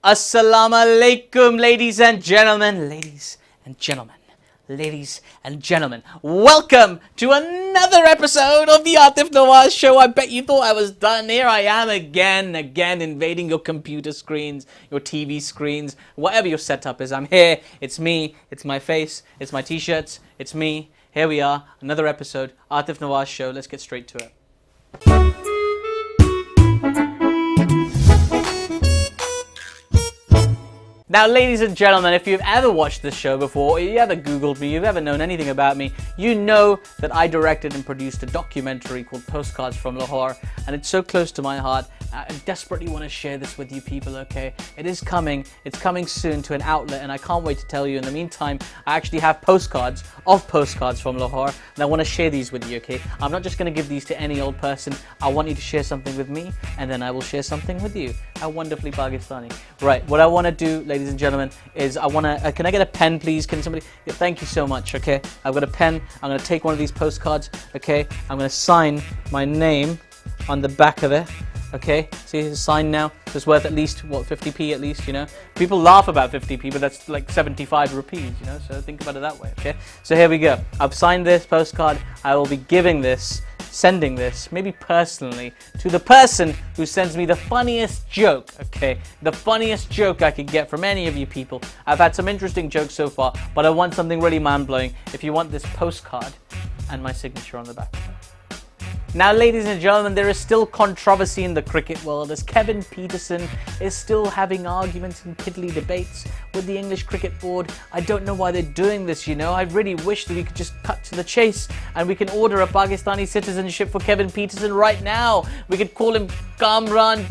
Assalamu alaikum, ladies and gentlemen. Ladies and gentlemen. Ladies and gentlemen, welcome to another episode of the Aatif Nawaz Show. I bet you thought I was done. Here I am again invading your computer screens, your TV screens, whatever your setup is. I'm here. It's me. It's my face. It's my t-shirts. It's me. Here we are. Another episode. Aatif Nawaz Show. Let's get straight to it. Now, ladies and gentlemen, if you've ever watched this show before, or you ever Googled me, you've ever known anything about me, you know that I directed and produced a documentary called Postcards from Lahore, and it's so close to my heart. I desperately want to share this with you people, okay? It is coming. It's coming soon to an outlet, and I can't wait to tell you. In the meantime, I actually have postcards from Lahore, and I want to share these with you, okay? I'm not just going to give these to any old person. I want you to share something with me, and then I will share something with you. How wonderfully Pakistani. Right, what I want to do, ladies and gentlemen, is I want to... can I get a pen, please? Can somebody... Yeah, thank you so much, okay? I've got a pen. I'm going to take one of these postcards, okay? I'm going to sign my name on the back of it. Okay, see it's a sign now. It's worth at least, what, 50p at least, you know. People laugh about 50p, but that's like 75 rupees, you know, so think about it that way, okay. So here we go. I've signed this postcard. I will be giving this, sending this, maybe personally, to the person who sends me the funniest joke, okay. The funniest joke I could get from any of you people. I've had some interesting jokes so far, but I want something really mind-blowing. If you want this postcard and my signature on the back of it. Now, ladies and gentlemen, there is still controversy in the cricket world as Kevin Pietersen is still having arguments and piddly debates with the English Cricket Board. I don't know why they're doing this, you know. I really wish that we could just cut to the chase and we can order a Pakistani citizenship for Kevin Pietersen right now. We could call him Kamran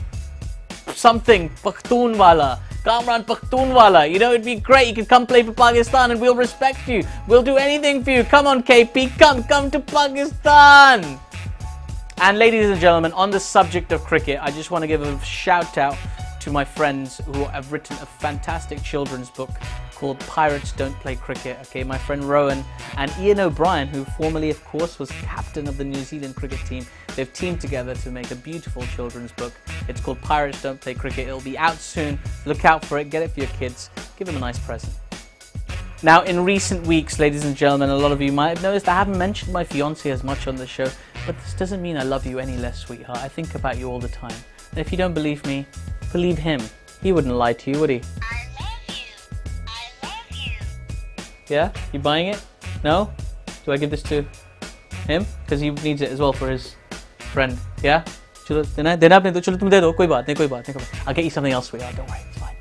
something, Pakhtunwala. Kamran Pakhtunwala, you know, it'd be great. You could come play for Pakistan and we'll respect you. We'll do anything for you. Come on, KP, come to Pakistan. And ladies and gentlemen, on the subject of cricket, I just want to give a shout out to my friends who have written a fantastic children's book called Pirates Don't Play Cricket. Okay, my friend Rowan and Ian O'Brien, who formerly, of course, was captain of the New Zealand cricket team. They've teamed together to make a beautiful children's book. It's called Pirates Don't Play Cricket. It'll be out soon. Look out for it. Get it for your kids. Give them a nice present. Now, in recent weeks, ladies and gentlemen, a lot of you might have noticed I haven't mentioned my fiancé as much on the show, but this doesn't mean I love you any less, sweetheart. I think about you all the time. And if you don't believe me, believe him. He wouldn't lie to you, would he? I love you. I love you. Yeah? You buying it? No? Do I give this to him? Because he needs it as well for his friend. Yeah? I'll get you something else, sweetheart. Don't worry, it's fine.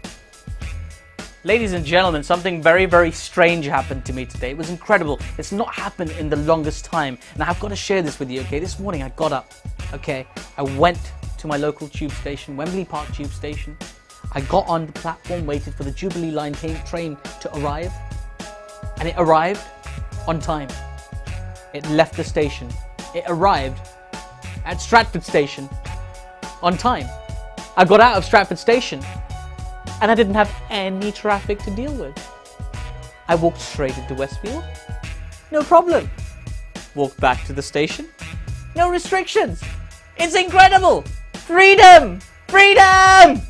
Ladies and gentlemen, something very, very strange happened to me today. It was incredible. It's not happened in the longest time. And I've got to share this with you, okay? This morning I got up, okay? I went to my local tube station, Wembley Park tube station. I got on the platform, waited for the Jubilee line train to arrive. And it arrived on time. It left the station. It arrived at Stratford Station on time. I got out of Stratford Station. And I didn't have any traffic to deal with. I walked straight into Westfield. No problem. Walked back to the station. No restrictions. It's incredible. Freedom! Freedom!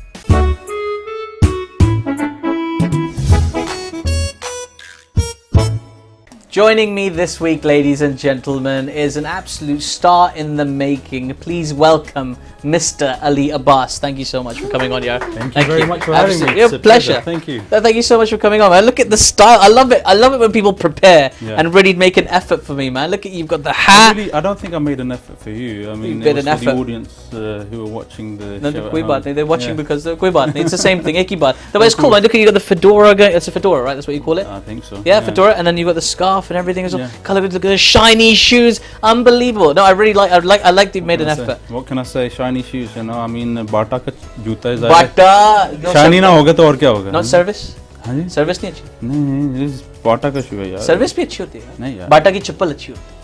Joining me this week, ladies and gentlemen, is an absolute star in the making. Please welcome Mr. Ali Abbas. Thank you so much for coming on, yo. Thank you very much for having me. It's a pleasure. Thank you. Thank you so much for coming on, man. Look at the style. I love it. I love it when people prepare and really make an effort for me, man. Look at you've got the hat. I don't think I made an effort for you. I mean, it was for the audience who were watching the show. They're watching because they're it's the same thing. Eki baat. No, but it's cool, man. Look at you got the fedora going. It's a fedora, right? That's what you call it. I think so. Yeah, fedora, and then you got the scarf and everything as well. Color, look at the shiny shoes. Unbelievable. No, I really like. I like that you made an effort. What can I say? Shiny shoes, you know. I mean, Bata ka juta is Bata. Shiny ना होगा तो और क्या होगा? Not service. हाँ जी. Service नहीं अच्छी. नहीं, Bata का shoe है यार. Service भी अच्छी होती है. नहीं यार. Bata की चप्पल अच्छी होती है.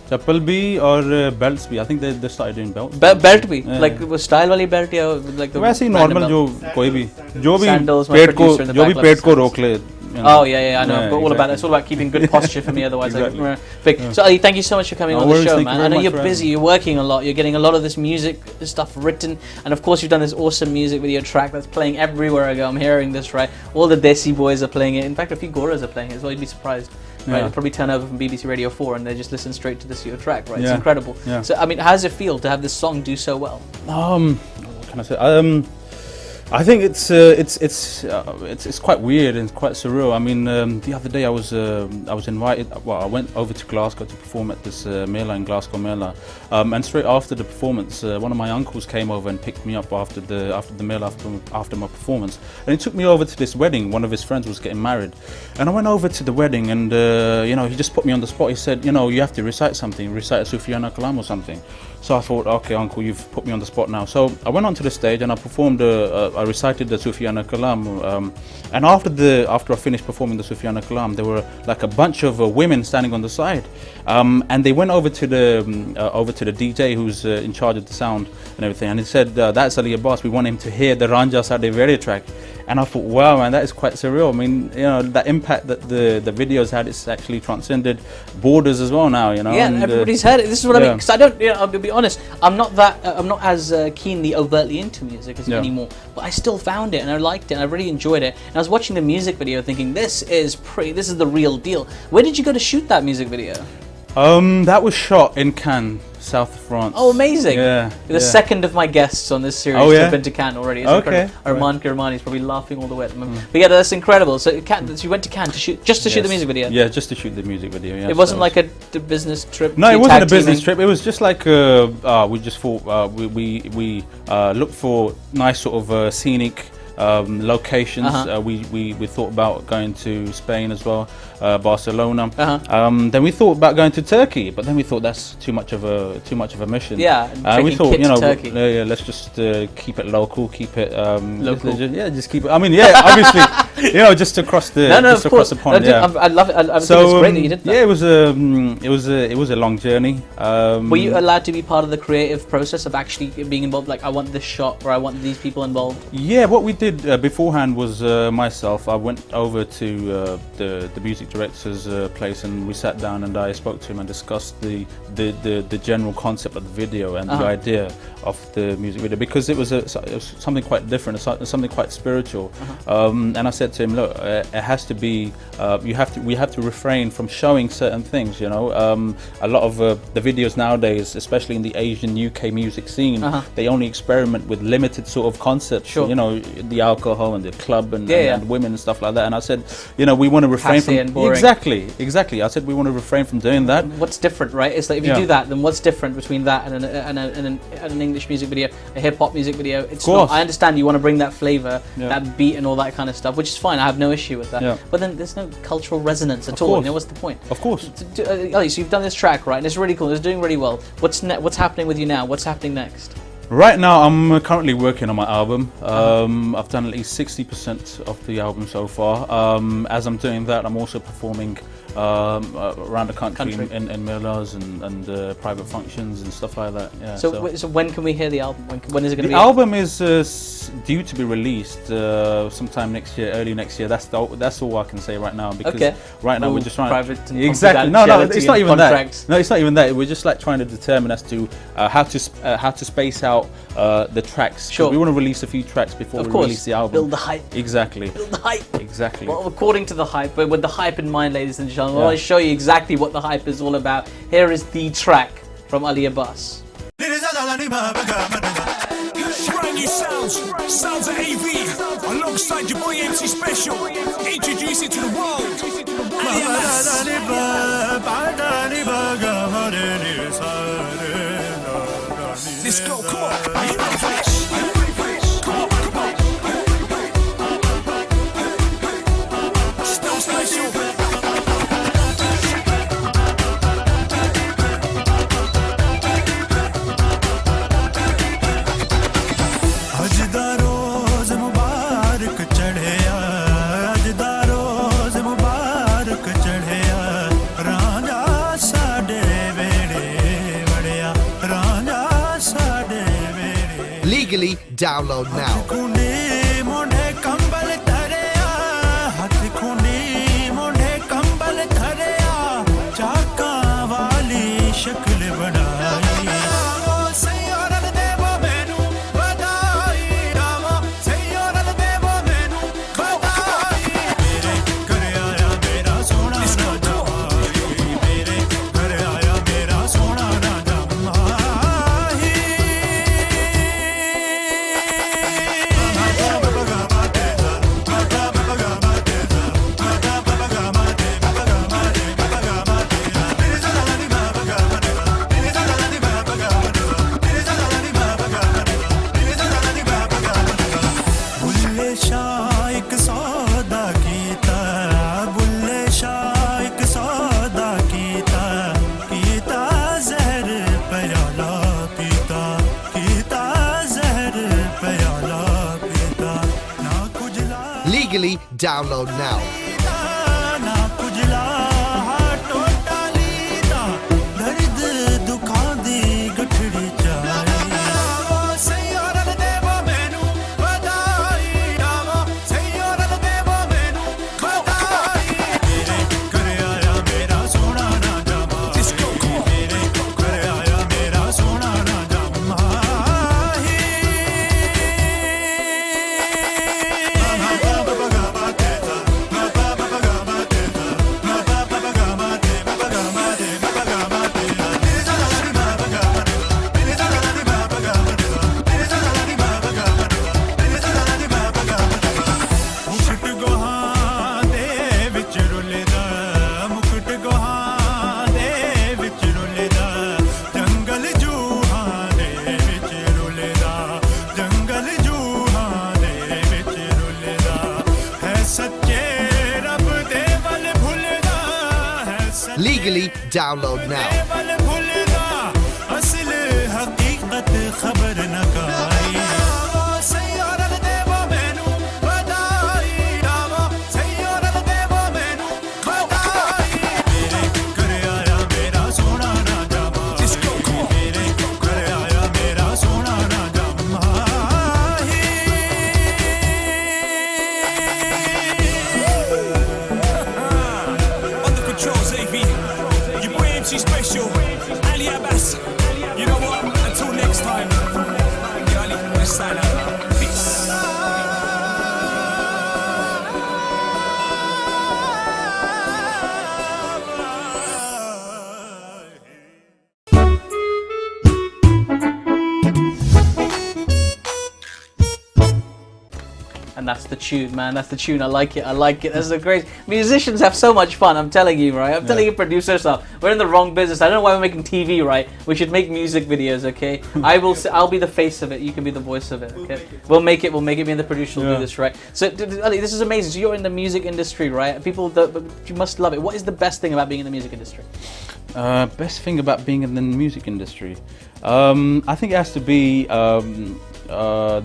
चप्पल भी और belts भी. I think they started doing belts. Belt भी. Like वो style वाली belt या like. वैसे ही normal जो कोई भी पेट को रोक ले Oh yeah, I know. But all about that. It's all about keeping good posture for me. Otherwise, exactly. So Ali, thank you so much for coming on the show, man. I know you're busy. You're working a lot. You're getting a lot of this music stuff written, and of course, you've done this awesome music video track that's playing everywhere I go. I'm hearing this, right? All the Desi boys are playing it. In fact, a few Goras are playing it as well. You'd be surprised. Right, they'll probably turn over from BBC Radio 4 and they just listen straight to this your track, right? It's incredible. So, I mean, how does it feel to have this song do so well? What can I say? I think it's quite weird and quite surreal. I mean, the other day I was invited. Well, I went over to Glasgow to perform at this Mela in Glasgow Mela, and straight after the performance, one of my uncles came over and picked me up after the Mela after my performance, and he took me over to this wedding. One of his friends was getting married, and I went over to the wedding, and he just put me on the spot. He said, you have to recite something, recite a Sufyana Kalam or something. So I thought, okay, uncle, you've put me on the spot now. So I went onto the stage and I performed. I recited the Sufyana Kalam, and after I finished performing the Sufyana Kalam, there were like a bunch of women standing on the side, and they went over to the DJ who's in charge of the sound and everything, and he said, "That's Ali Abbas. We want him to hear the Ranja Sade Vere track." And I thought, wow, man, that is quite surreal. I mean, that impact that the videos had, it's actually transcended borders as well now, Yeah, and everybody's heard it. This is what I mean. Because I don't, I'll be honest, I'm not as keenly overtly into music as anymore. But I still found it and I liked it and I really enjoyed it. And I was watching the music video thinking, this is the real deal. Where did you go to shoot that music video? That was shot in Cannes, south of France. Oh, amazing! Yeah, the second of my guests on this series have been to Cannes already. It's incredible. Arman Kirmani's probably laughing all the way at the moment. But yeah, that's incredible. So you went to Cannes to shoot the music video. Yeah, just to shoot the music video. Yeah, it wasn't like a business trip. No, it wasn't a business trip. It was just like we just thought we looked for nice sort of scenic locations. We thought about going to Spain as well, Barcelona. Then we thought about going to Turkey, but then we thought that's too much of a mission. Yeah, we thought Turkey. Let's just keep it local, keep it local. Just keep it. I mean, obviously, just across the across the pond. I love it. I think it's great that you did that. Yeah, it was a long journey. Were you allowed to be part of the creative process of actually being involved? Like, I want this shot, or I want these people involved. Yeah, what we did beforehand was myself. I went over to the music director's place and we sat down and I spoke to him and discussed the general concept of the video and the idea of the music video, because it was something quite different, something quite spiritual. And I said to him, look, it has to be. We have to refrain from showing certain things. A lot of the videos nowadays, especially in the Asian UK music scene, they only experiment with limited sort of concepts. Sure. The alcohol and the club and women and stuff like that. And I said, we want to refrain from exactly. I said we want to refrain from doing that. What's different, right? It's like if you do that, then what's different between that and an English music video, a hip hop music video? It's not. I understand you want to bring that flavor, that beat, and all that kind of stuff, which is fine. I have no issue with that. But then there's no cultural resonance at all. What's the point? Of course. So you've done this track, right? And it's really cool. It's doing really well. What's happening with you now? What's happening next? Right now, I'm currently working on my album. I've done at least 60% of the album so far. As I'm doing that, I'm also performing around the country. in melas and private functions and stuff like that. Yeah, so when can we hear the album? When is it going to be? The album is due to be released sometime next year, early next year. That's all I can say right now, because right now we're just trying private and exactly. No, it's not even that. No, it's not even that. We're just like trying to determine as to how to space out the tracks. Sure. We want to release a few tracks before we release the album. Build the hype. Exactly. Build the hype. Exactly. Well, according to the hype, but with the hype in mind, ladies and gentlemen, I want to show you exactly what the hype is all about. Here is the track from Ali Abbas. Brand new sounds of AV, alongside your boy MC Special, introducing to the world, Ali Abbas. Let's go, come on, are you ready for this? Come on. Still Special. Legally, download now. Legally, download now. ना कुजला टोटा लीदा दर्द दुखा दी गठड़ी चाई सैयारल देवा मैनू बधाई आवा सैयारल देवा मैनू बधाई मेरे घर आया मेरा सोना ना जावा मेरे घर आया मेरा सोना ना जावा मुकुट गोहां दे विच रुलदा मुकुट गोहां दे विच रुलदा जंगल जूहां दे विच रुलदा जंगल जूहां दे विच रुलदा है सच्चे रब दे वल भुलदा है सच्चे Legally, download now. वल भुलदा असल हकीकत खबर न काई सैयारल देवा मैनू बधाई आवा सैयारल देवा मैनू बधाई मेरे घर आया मेरा सोना ना जावा मेरे घर आया मेरा सोना ना जावा On the controls, AV. Your boy MC Special. Ali Abbas. You know what? Until next time. Yeah, Ali, let's sign out. Peace. And that's the tune, man. That's the tune. I like it. I like it. That's a great. Musicians have so much fun. I'm telling you, right? I'm telling you, producers stuff. We're in the wrong business. I don't know why we're making TV, right? We should make music videos, okay? I'll be the face of it. You can be the voice of it, okay? We'll make it. Me and the producer will do this, right? So, Ali, this is amazing. So you're in the music industry, right? You must love it. What is the best thing about being in the music industry? Best thing about being in the music industry, I think it has to be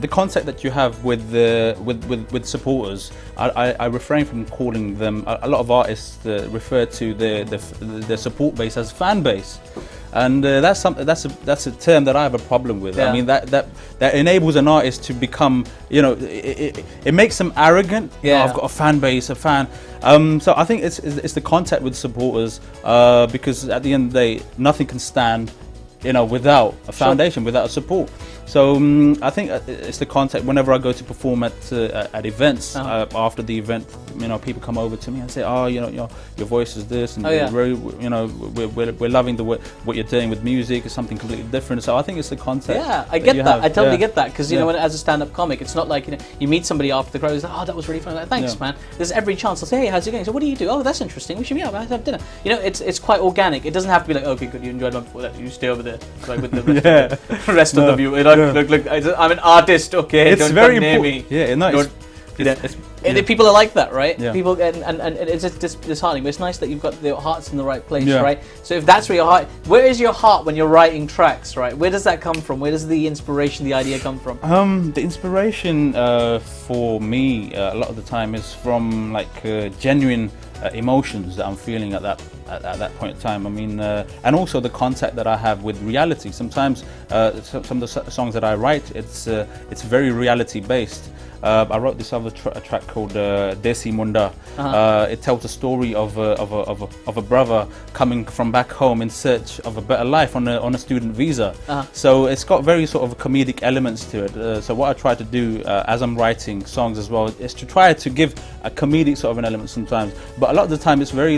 the concept that you have with supporters. I refrain from calling them. A lot of artists refer to their support base as fan base, and that's a term that I have a problem with. Yeah. I mean that enables an artist to become, it makes them arrogant. Yeah. I've got a fan base, a fan. So I think it's the contact with supporters, because at the end of the day, nothing can stand, without a foundation, without a support. So I think it's the contact. Whenever I go to perform at events, after the event, people come over to me and say, "Oh, your voice is this, and we're loving what you're doing with music. It's something completely different." So I think it's the contact. Yeah, I get that. I totally get that, because when, as a stand-up comic, it's not like you meet somebody after the crowd who's like, "Oh, that was really fun." Like, thanks, man. There's every chance I'll say, "Hey, how's it going?" So, what do you do? "Oh, that's interesting. We should meet up. Let's have dinner." It's quite organic. It doesn't have to be like, "Okay, good, you enjoyed one before that. You stay over there, like with the rest of the view." Look, I'm an artist, okay? It's don't very come near important. me. Yeah, no, And people are like that, right? Yeah. People and it's just disheartening. But it's nice that you've got their hearts in the right place, Yeah. right? So if that's where your heart, where is your heart when you're writing tracks, right? Where does that come from? Where does the inspiration, the idea come from? The inspiration for me a lot of the time is from genuine emotions that I'm feeling at that point in time. I mean, and also the contact that I have with reality. Sometimes some of the songs that I write, it's very reality based. I wrote this other track called Desi Munda. It tells a story of a brother coming from back home in search of a better life on a student visa. So it's got very sort of comedic elements to it. So what I try to do as I'm writing songs as well is to try to give a comedic sort of an element sometimes. But a lot of the time it's very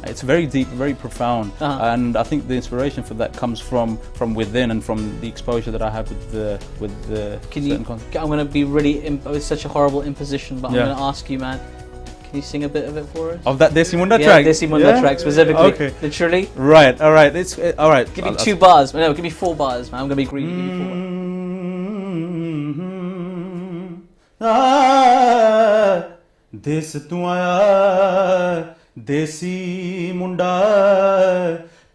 it's very deep, very profound, and I think the inspiration for that comes from within and from the exposure that I have with the. I'm going to be really it's such a horrible imposition, but I'm Yeah. going to ask you, man. Can you sing a bit of it for us? Of that Desi Munda Yeah, track? Desi Munda track specifically. Okay. Literally. Right, alright. Alright. Give me 2 bars. No, give me 4 bars, man. I'm going to be greedy. Give me 4 bars. देस तू आया देसी मुंडा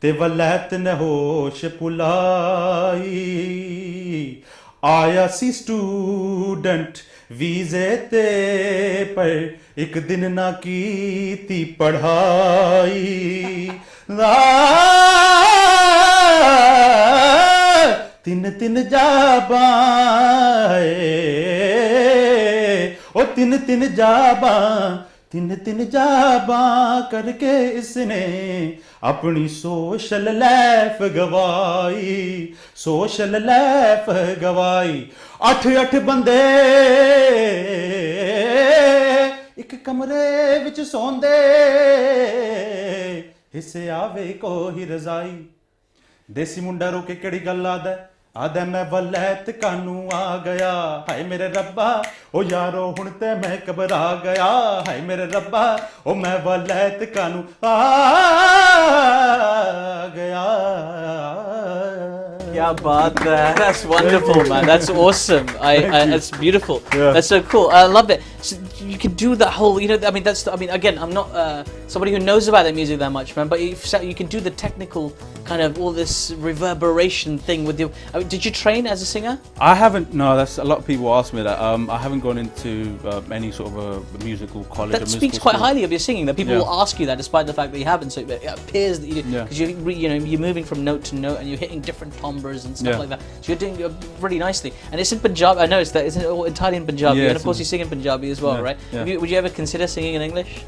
ते वलैत ने होश पुलाई आया सी student वीजे ते पर एक दिन ना कीती पढ़ाई तिन तिन जाबाए ओ तिन तिन जाबा करके इसने अपनी सोशल लाइफ गवाई 8 बंदे एक कमरे विच सौंदे हिस्से आवे कोई रजाई देसी मुंडा रोके केड़ी गल आदा मैं वलैत कानू आ गया हाय मेरे रब्बा ओ यारो हुण ते मैं घबरा गया हाय मेरे रब्बा ओ मैं वलैत कानू आ गया Yeah, but that's wonderful, man. That's awesome. That's beautiful. Yeah. That's so cool. I love it. So you can do that whole, you know. I mean, again, I'm not somebody who knows about the music that much, man. But you can do the technical kind of all this reverberation thing with your. I mean, did you train as a singer? I haven't. No, that's a lot of people ask me that. I haven't gone into any sort of a musical college. That or speaks musical quite school. highly of your singing. That people will ask you that, despite the fact that you haven't. So it appears that you do, because you're moving from note to note and you're hitting different timbres and stuff like that. So you're doing really nicely. And it's in Punjabi. I know it's entirely in Punjabi, and of course you sing in Punjabi as well, right? Yeah. Would you ever consider singing in English?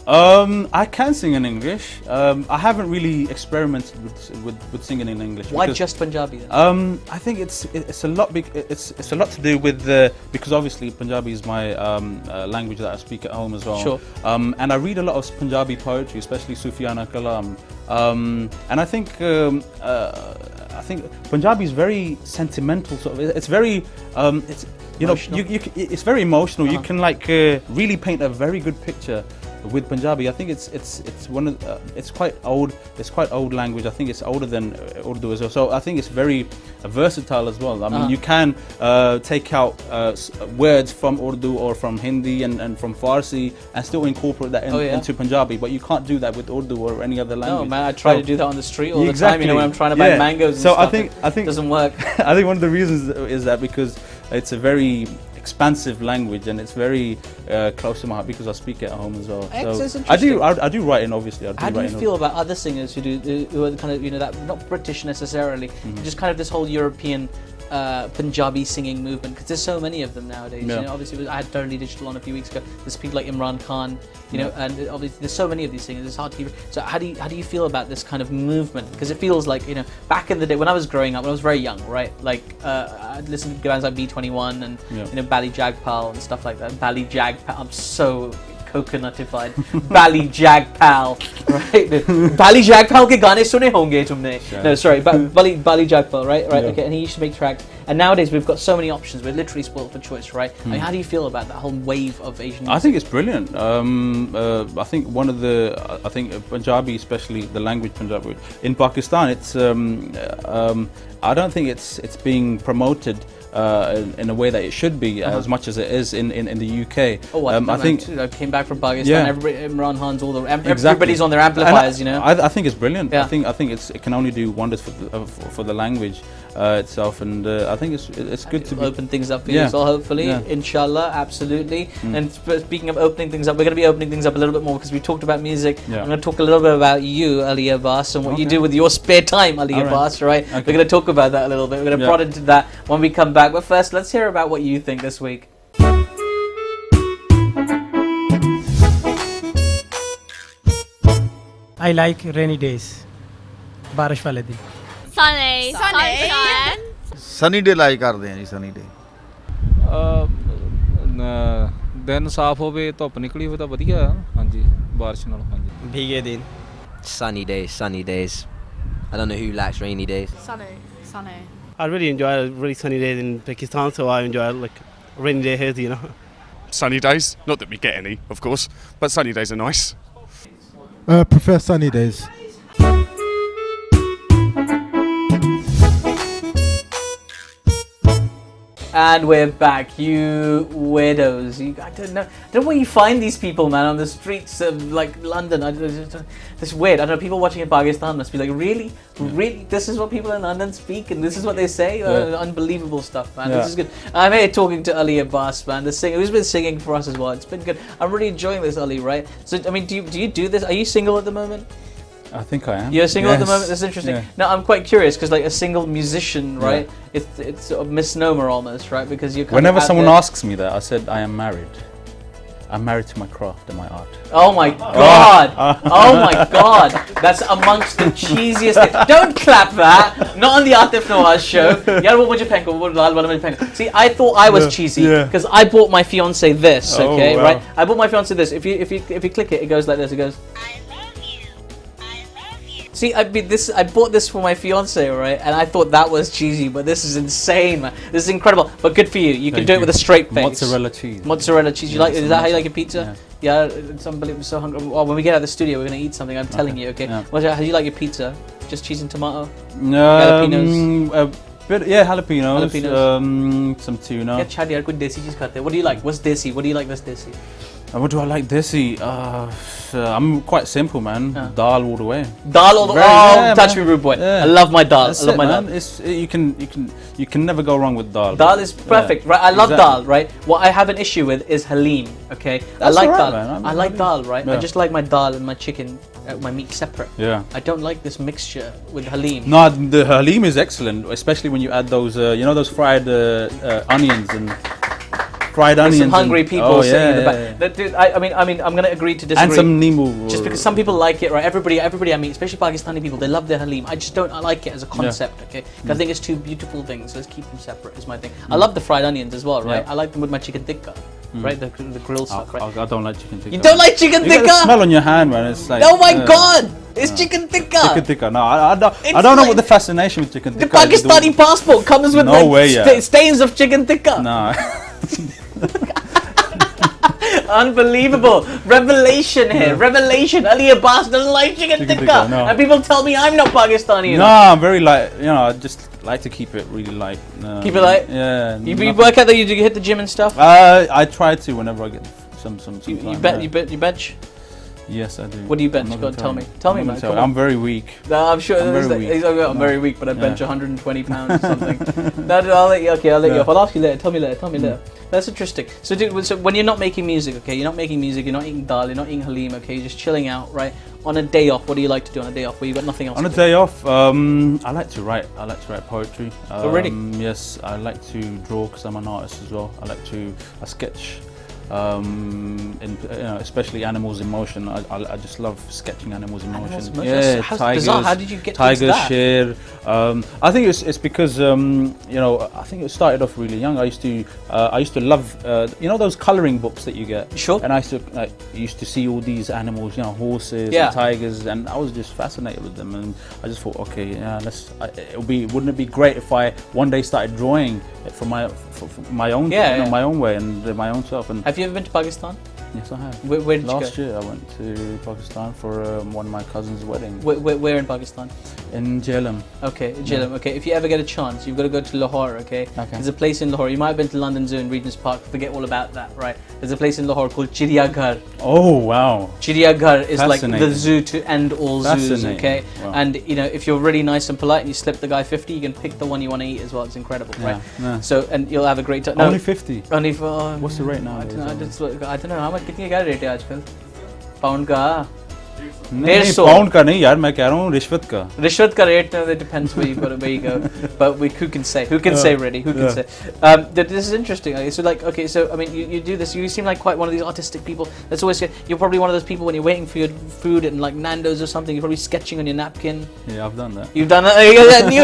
I can sing in English. I haven't really experimented with singing in English. Why just Punjabi then? I think it's a lot it's a lot to do with because obviously Punjabi is my language that I speak at home as well. Sure. And I read a lot of Punjabi poetry, especially Sufyana Kalam. And I think Punjabi is very sentimental. Sort of, it's very it's it's very emotional. You can really paint a very good picture with Punjabi. I think it's one of it's quite old. It's quite old language. I think it's older than Urdu as well. So I think it's very versatile as well. I mean, you can take out words from Urdu or from Hindi and from Farsi and still incorporate that into Punjabi. But you can't do that with Urdu or any other language. No, man, I try to do that on the street all the time. You know, when I'm trying to buy mangoes and stuff. I think it doesn't work. I think one of the reasons is that because it's a very expansive language and it's very close to my heart because I speak it at home as well. It's So I do write in, obviously. How do you feel about other singers who are kind of that not British necessarily, just kind of this whole European Punjabi singing movement? Because there's so many of them nowadays. Yeah. You know, obviously I had Totally Digital on a few weeks ago. There's people like Imran Khan, you know, and obviously there's so many of these singers. It's hard to keep. So how do you feel about this kind of movement? Because it feels like, you know, back in the day when I was growing up, when I was very young, right? Like I'd listen to bands like B21 and you know Bally Jagpal and stuff like that. Bally Jagpal. I'm so coconutified. Bally Jagpal, right? Bally Jagpal ke gaane sune honge tumne. No, sorry, Bally Jagpal, right? Okay, and he used to make tracks. And nowadays we've got so many options. We're literally spoiled for choice, right? I mean, how do you feel about that whole wave of Asian music? I think it's brilliant. I think Punjabi, especially the language Punjabi, in Pakistan, it's I don't think it's being promoted in a way that it should be as much as it is in the UK. I think I came back from Pakistan. Imran Khan's everybody's on their amplifiers, you know. I think it's brilliant. I think it can only do wonders for the language itself, and I think it's good to open things up for you as well, hopefully, inshallah, absolutely. And speaking of opening things up, we're going to be opening things up a little bit more because we talked about music. I'm going to talk a little bit about you, Ali Abbas, and what you do with your spare time, Ali Abbas, right? Okay. We're going to talk about that a little bit. We're going to prod into that when we come back. But first, let's hear about what you think this week. I like rainy days. बारिश वाले दिन. Sunny. Sunshine. Sunny ਡੇ like ਕਰਦੇ ਆ ਜੀ ਸਨੀ ਡੇ ਦਿਨ ਸਾਫ਼ ਹੋਵੇ ਧੁੱਪ ਨਿਕਲੀ ਹੋਵੇ ਤਾਂ ਵਧੀਆ ਆ ਹਾਂਜੀ ਬਾਰਿਸ਼ ਨਾਲ ਹਾਂਜੀ भीगे दिन. Sunny days. I don't know who likes rainy days. Sunny. I really enjoy really sunny days in Pakistan, so I enjoy like rainy days, you know. Sunny days, not that we get any, of course, but sunny days are nice. Prefer sunny days. And we're back, you weirdos. I don't know where you find these people, man, on the streets of like London. It's weird. I don't know. People watching in Pakistan must be like, really, really. This is what people in London speak, and this is what they say. Unbelievable stuff, man. This is good. I'm here talking to Ali Abbas, man, the singer who's been singing for us as well. It's been good. I'm really enjoying this, Ali. Right? So, I mean, do you do this? Are you single at the moment? I think I am. You're single at the moment? That's interesting. Yeah. Now, I'm quite curious because, like, a single musician, right? Yeah. It's sort of misnomer almost, right? Because you're kind Whenever of someone asks me that, I said I am married. I'm married to my craft and my art. Oh my God! Oh my God! That's amongst the cheesiest things. Don't clap that! Not on the Aatif Nawaz show. See, I thought I was cheesy because I bought my fiance this. Okay, right? I bought my fiance this. If you click it, it goes like this. It goes. See, I bought this for my fiance, right? And I thought that was cheesy, but this is insane, man. This is incredible. But good for you. You can do it with a straight face. Mozzarella cheese. Mozzarella cheese. Is that how you like your pizza? Yeah, it's unbelievable. I'm so hungry. Well, when we get out of the studio, we're gonna eat something. I'm telling you, okay? How do you like your pizza? Just cheese and tomato? Jalapenos? Jalapenos. Some tuna. What do you like? What's desi? What do you like that's desi? What do I like desi? I'm quite simple, man. Dal all the way. Dal all the way. Touch me, rude boy. I love my dal. That's I love my dal. You can never go wrong with dal. Dal is perfect, right? I love dal, right? What I have an issue with is halim. Okay, I like dal. I like dal, right? I just like my dal and my chicken, my meat separate. Yeah. I don't like this mixture with halim. No, the halim is excellent, especially when you add those, those fried onions and. Fried onions. Some hungry people sitting in the back. Dude, I mean, I'm gonna agree to disagree. And some nimu. Just because some people like it, right? Everybody I mean, especially Pakistani people, they love their halim. I just don't like it as a concept, okay? I think it's two beautiful things. Let's keep them separate. Is my thing. I love the fried onions as well, right? I like them with my chicken tikka, right? The grilled stuff, right? I don't like chicken tikka. You don't like chicken tikka? You get the smell on your hand, man. It's like. Oh my God! It's chicken tikka. Chicken tikka. No, I don't know what the fascination with chicken tikka. The Pakistani passport comes with stains of chicken tikka. No. Unbelievable revelation here. Revelation. Ali Abbas doesn't like chicken tikka, no. And people tell me I'm not Pakistani. No, I'm very light. I just like to keep it really light. Keep it light. Yeah. You work out that you hit the gym and stuff. I try to whenever I get some You bench. Yes, I do. What do you bench? Go on, tell me. Tell me, man. I'm very weak. No, I'm sure. I'm very weak, but I bench 120 pounds or something. No, I'll let you. Okay, I'll let you off. I'll ask you later. Tell me later. That's interesting. So, dude, so when you're not making music, okay, you're not eating dal, you're not eating halim, okay, you're just chilling out, right? On a day off, what do you like to do on a day off where you've got nothing else on to a do? day off, I like to write. I like to write poetry. Oh, really? Yes, I like to draw because I'm an artist as well. I sketch. Especially animals in motion. I just love sketching animals in motion. Yeah, tigers. Bizarre. How did you get tigers, that? Sher. I think it's because I think it started off really young. I used to love those coloring books that you get. Sure. And I used to see all these animals, horses and tigers, and I was just fascinated with them. And I just thought, okay, wouldn't it be great if I one day started drawing it for my own my own way and my own self. And have you ever been to Pakistan? Yes, I have. Where did you go? Last year I went to Pakistan for one of my cousin's wedding. Where in Pakistan? In Jhelum. Okay, Jhelum. Okay, if you ever get a chance, you've got to go to Lahore. Okay. There's a place in Lahore. You might have been to London Zoo and Regent's Park. Forget all about that, right? There's a place in Lahore called Chiriyaghar. Oh wow. Chiriyaghar is like the zoo to end all zoos. Okay. Wow. And if you're really nice and polite and you slip the guy 50, you can pick the one you want to eat as well. It's incredible, right? Yeah. So and you'll have a great time. Only 50. Only for. What's the rate now? I don't know. How much? कितनी क्या rate है आजकल? Pound का? नहीं pound का नहीं यार मैं कह रहा हूँ रिश्वत का. रिश्वत का rate it depends where you go. But who can say? Who can say really? Who can say? This is interesting. So I mean you do this. You seem like quite one of these artistic people. That's always you're probably one of those people when you're waiting for your food at like Nando's or something. You're probably sketching on your napkin. Yeah, I've done that. You've done that. I knew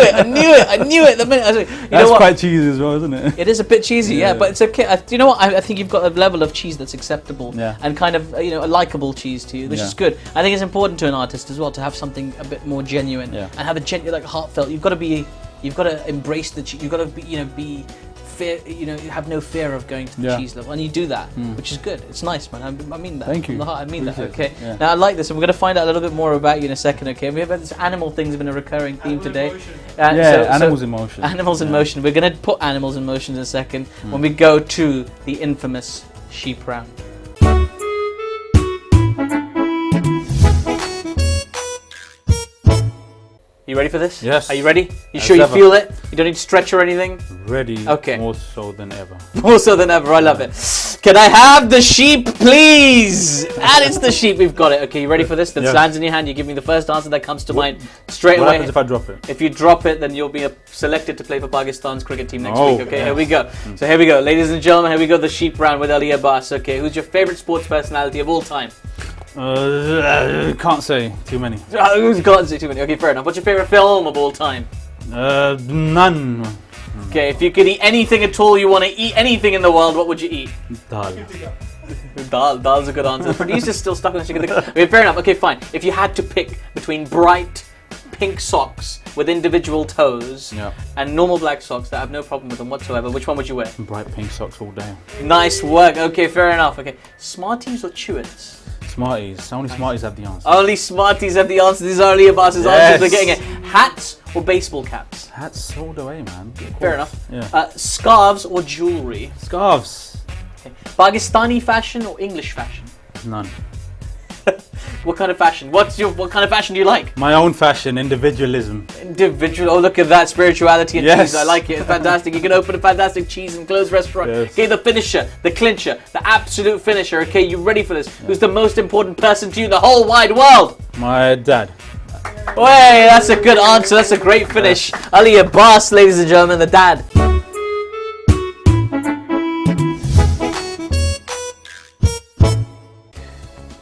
it. The minute that's quite cheesy as well, isn't it? It is a bit cheesy, yeah, but it's okay. You know what? I think you've got a level of cheese that's acceptable and kind of a likable cheese to you, which is good. I think it's important to an artist as well to have something a bit more genuine and have a genuine, heartfelt. You've got to embrace the cheese. You've got to be fear, you have no fear of going to the Yeah. cheese level, and you do that, which is good. It's nice, man. I mean that. Thank you. From the heart, I mean that. Appreciate Okay. it, yeah. Now I like this, and we're going to find out a little bit more about you in a second. Okay. We have this animal things have been a recurring theme today. Animals in motion. Animals in motion. We're going to put animals in motion in a second when we go to the infamous sheep round. You ready for this? Yes. Are you ready? You As sure you ever. feel it? You don't need to stretch or anything? Ready. Okay. More so than ever. More so than ever. I love it. Can I have the sheep, please? And it's the sheep. We've got it. Okay, you ready for this? Then Yeah. lands in your hand. You give me the first answer that comes to mind straight What away. happens if I drop it? If you drop it, then you'll be selected to play for Pakistan's cricket team next Oh, week. Okay, yes. here we go. So here we go. Ladies and gentlemen, here we go. The sheep round with Ali Abbas. Okay, who's your favorite sports personality of all time? Can't say too many. Who's got too many? Okay, fair enough. What's your favorite film of all time? None. Okay, if you could eat anything at all, you want to eat anything in the world, what would you eat? Dal. Dal's a good answer. The producer's still stuck on the chicken tikka. Okay, fair enough. Okay, fine. If you had to pick between bright pink socks with individual toes and normal black socks that have no problem with them whatsoever, which one would you wear? Bright pink socks all day. Nice work. Okay, fair enough. Okay, Smarties or Chewits? Smarties. Only Smarties have the answer. Only Smarties have the answer. These are Ali Abbas's answers. We're getting it. Hats or baseball caps? Hats all the way, man. Fair enough. Yeah. Scarves or jewellery? Scarves. Okay. Pakistani fashion or English fashion? None. What kind of fashion? What kind of fashion do you like? My own fashion, individualism. Individual. Oh, look at that spirituality and Yes. cheese. I like it. It's fantastic. You can open a fantastic cheese and clothes restaurant. Yes. Okay, the finisher, the clincher, the absolute finisher. Okay, you ready for this? Who's the most important person to you in the whole wide world? My dad. Hey, that's a good answer. That's a great finish. Ali Abbas, ladies and gentlemen, the dad.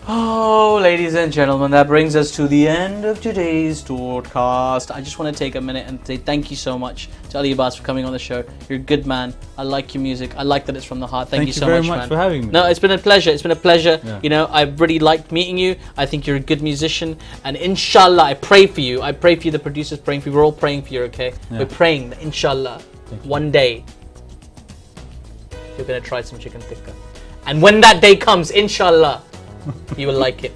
Oh, ladies and gentlemen, that brings us to the end of today's broadcast. I just want to take a minute and say thank you so much to Ali Abbas for coming on the show. You're a good man. I like your music. I like that it's from the heart. Thank you so very much, much man. for having me. No, it's been a pleasure. It's been a pleasure. Yeah. You know, I've really liked meeting you. I think you're a good musician. And inshallah, I pray for you. I pray for you. The producer's praying for you. We're all praying for you, okay? Yeah. We're praying that inshallah, one day, you're going to try some chicken tikka. And when that day comes, inshallah, you will like it.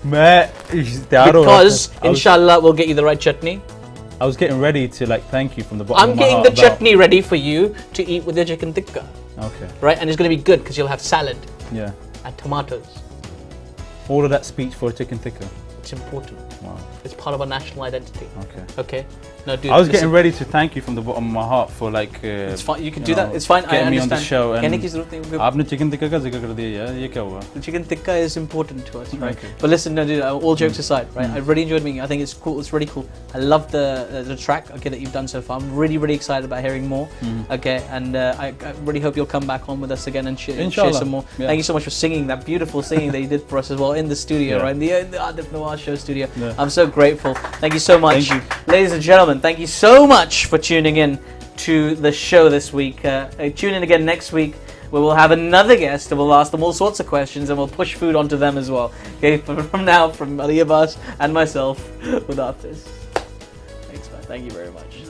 Because inshallah we'll get you the right chutney. I was getting ready to thank you from the bottom I'm of my getting heart the about- chutney ready for you to eat with your chicken tikka. Okay. Right? And it's going to be good because you'll have salad Yeah. and tomatoes. All of that speech for a chicken tikka. It's important. Wow. It's part of our national identity. Okay. Okay? No, dude. I was listen, getting ready to thank you from the bottom of my heart for It's fine. You can do that. It's fine. I getting me understand. on the show and कहने की ज़रूरत नहीं है. आपने chicken tikka का जिक्र कर दिया यार ये क्या हुआ? The chicken tikka is important to us, right? Okay. But listen, no, dude, all jokes aside, right? I really enjoyed meeting you. I think it's cool. It's really cool. I love the track, okay, that you've done so far. I'm really, really excited about hearing more, okay? And I really hope you'll come back on with us again and share Inshallah. some more. Yeah. Thank you so much for singing that beautiful singing that you did for us as well in the studio, Yeah. right? In the Aatif Nawaz show studio. Yeah. I'm so grateful. Thank you so much. Thank Ladies and gentlemen, thank you so much for tuning in to the show this week. Tune in again next week where we'll have another guest and we'll ask them all sorts of questions and we'll push food onto them as well. Okay, from now, from Ali Abbas and myself with Aatif. Thanks, man. Thank you very much.